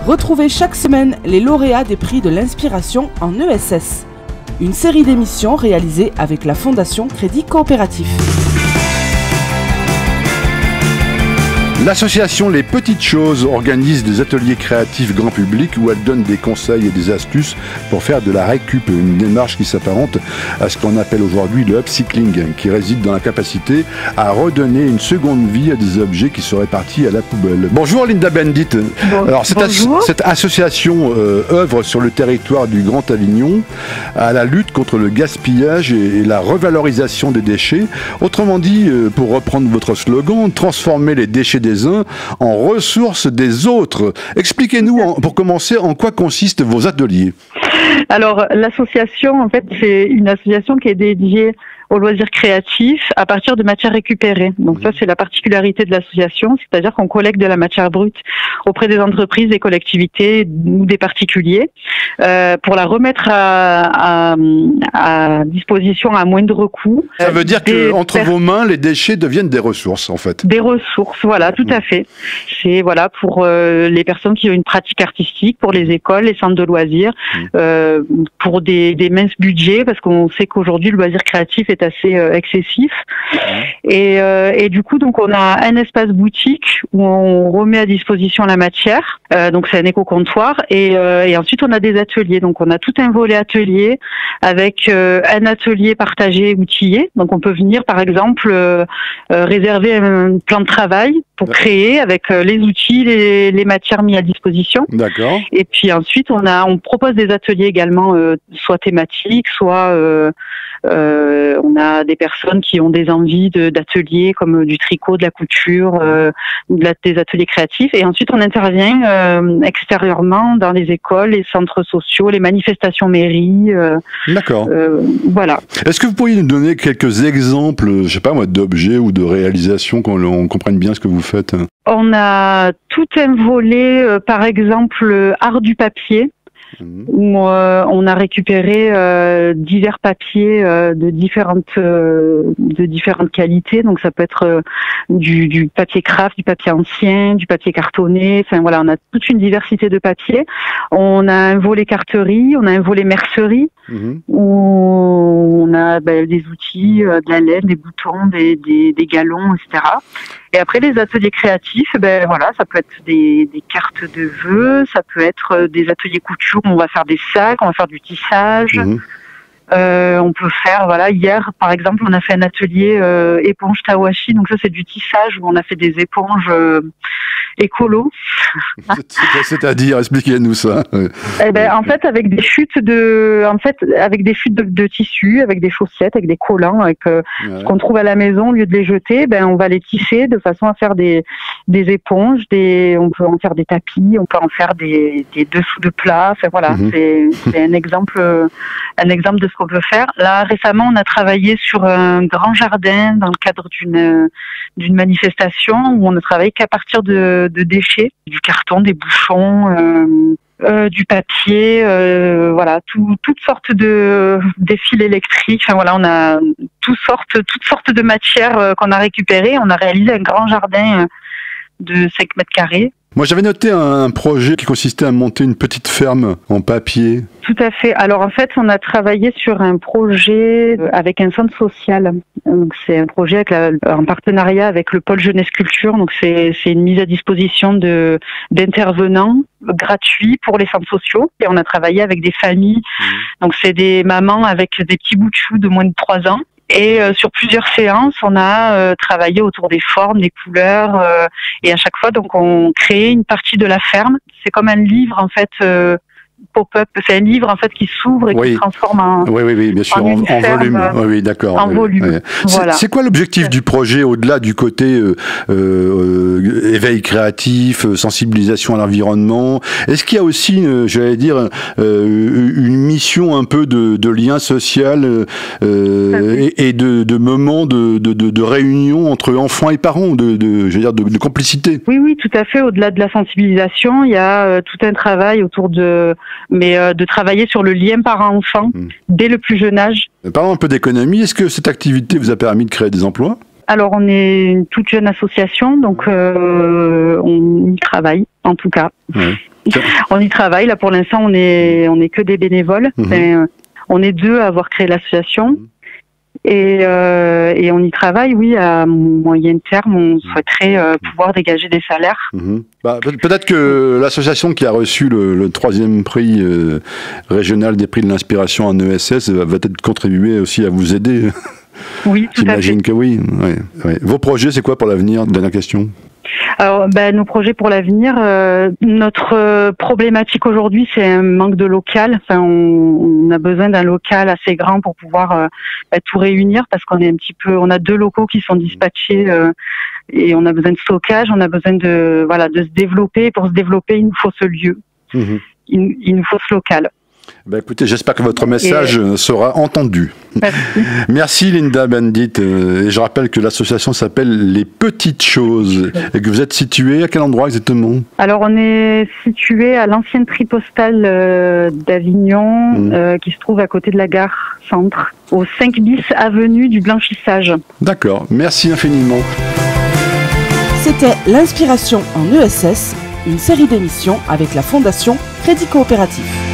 Retrouvez chaque semaine les lauréats des prix de l'inspiration en ESS. Une série d'émissions réalisées avec la Fondation Crédit Coopératif. L'association Les Petites Choses organise des ateliers créatifs grand public où elle donne des conseils et des astuces pour faire de la récup, une démarche qui s'apparente à ce qu'on appelle aujourd'hui le upcycling, qui réside dans la capacité à redonner une seconde vie à des objets qui seraient partis à la poubelle. Bonjour Linda Bendit. Alors cette association œuvre sur le territoire du Grand Avignon à la lutte contre le gaspillage et la revalorisation des déchets. Autrement dit, pour reprendre votre slogan, transformer les déchets des uns en ressources des autres. Expliquez-nous, pour commencer, en quoi consistent vos ateliers. Alors, l'association, en fait, c'est une association qui est dédiée aux loisirs créatifs à partir de matières récupérées. Donc ça, c'est la particularité de l'association, c'est-à-dire qu'on collecte de la matière brute auprès des entreprises, des collectivités ou des particuliers pour la remettre à disposition à moindre coût. Ça veut dire qu'entre vos mains, les déchets deviennent des ressources, en fait. Des ressources, voilà, tout à fait. C'est voilà pour les personnes qui ont une pratique artistique, pour les écoles, les centres de loisirs, pour des minces budgets, parce qu'on sait qu'aujourd'hui, le loisir créatif est assez excessif. Et du coup, donc on a un espace boutique où on remet à disposition la matière. Donc c'est un éco-comptoir. Et ensuite, on a des ateliers. Donc on a tout un volet atelier avec un atelier partagé outillé. Donc on peut venir, par exemple, réserver un plan de travail pour créer avec les outils, les matières mis à disposition. D'accord. Et puis ensuite, on propose des ateliers également, soit thématiques, soit on a des personnes qui ont des envies d'ateliers comme du tricot, de la couture, des ateliers créatifs. Et ensuite, on intervient extérieurement dans les écoles, les centres sociaux, les manifestations mairies. D'accord. Voilà. Est-ce que vous pourriez nous donner quelques exemples, je sais pas moi, d'objets ou de réalisations qu'on comprenne bien ce que vous faites? On a tout un volet, par exemple, art du papier. Où on a récupéré divers papiers de différentes qualités. Donc ça peut être du papier craft, du papier ancien, du papier cartonné. Enfin voilà, on a toute une diversité de papiers. On a un volet carterie, on a un volet mercerie où on a des outils, de la laine, des boutons, des galons, etc. Et après, les ateliers créatifs, voilà, ça peut être des cartes de vœux, ça peut être des ateliers couture, on va faire des sacs, on va faire du tissage. On peut faire, voilà, hier, par exemple, on a fait un atelier éponge tawashi, donc ça, c'est du tissage où on a fait des éponges écolo. C'est-à-dire, expliquez-nous ça. En fait, avec des chutes de tissu, avec des chaussettes, avec des collants, avec ce qu'on trouve à la maison, au lieu de les jeter, on va les tisser de façon à faire des éponges, on peut en faire des tapis, on peut en faire des dessous de plats. Enfin voilà, c'est un exemple de ce qu'on peut faire. Là, récemment, on a travaillé sur un grand jardin dans le cadre d'une manifestation où on ne travaille qu'à partir de déchets, du carton, des bouchons, du papier, voilà, toutes sortes des fils électriques. Enfin voilà, on a toutes sortes de matières qu'on a récupérées. On a réalisé un grand jardin de 5 mètres carrés. Moi, j'avais noté un projet qui consistait à monter une petite ferme en papier. Tout à fait. Alors, en fait, on a travaillé sur un projet avec un centre social. Donc, c'est un projet en partenariat avec le pôle jeunesse culture. Donc, c'est une mise à disposition d'intervenants gratuits pour les centres sociaux. Et on a travaillé avec des familles. Donc, c'est des mamans avec des petits bouts de chou de moins de 3 ans. Et sur plusieurs séances, on a travaillé autour des formes, des couleurs, et à chaque fois, donc, on crée une partie de la ferme. C'est comme un livre, en fait, pop-up. C'est un livre, en fait, qui s'ouvre et qui se transforme en bien sûr, en volume. Oui, d'accord. En volume. Voilà. C'est quoi l'objectif du projet, au-delà du côté éveil créatif, sensibilisation à l'environnement? Est-ce qu'il y a aussi, j'allais dire, une mission un peu de lien social et de moments de réunion entre enfants et parents, de complicité? Oui, tout à fait. Au-delà de la sensibilisation, il y a tout un travail autour de travailler sur le lien parent-enfant dès le plus jeune âge. Parlons un peu d'économie. Est-ce que cette activité vous a permis de créer des emplois? Alors, on est une toute jeune association, donc on y travaille. en tout cas. Ouais. On y travaille. Là, pour l'instant, on est que des bénévoles. On est 2 à avoir créé l'association. Et on y travaille, oui, à moyen terme, on souhaiterait pouvoir dégager des salaires. Peut-être que l'association qui a reçu le 3e prix régional des prix de l'inspiration en ESS va peut-être contribuer aussi à vous aider. Oui, tout à fait. J'imagine que oui. Ouais. Vos projets, c'est quoi pour l'avenir? Dernière question. Alors, nos projets pour l'avenir, notre problématique aujourd'hui, c'est un manque de local. Enfin, on a besoin d'un local assez grand pour pouvoir tout réunir, parce qu'on est on a 2 locaux qui sont dispatchés et on a besoin de stockage, on a besoin de se développer. Pour se développer, il nous faut ce lieu, il nous faut ce local. Écoutez, j'espère que votre message sera entendu. Merci Linda Bendit. Et je rappelle que l'association s'appelle Les Petites Choses et que vous êtes situé à quel endroit exactement? Alors on est situé à l'ancienne tripostale d'Avignon, qui se trouve à côté de la gare Centre, au 5 bis avenue du Blanchissage. D'accord, merci infiniment. C'était l'Inspiration en ESS, une série d'émissions avec la Fondation Crédit Coopératif.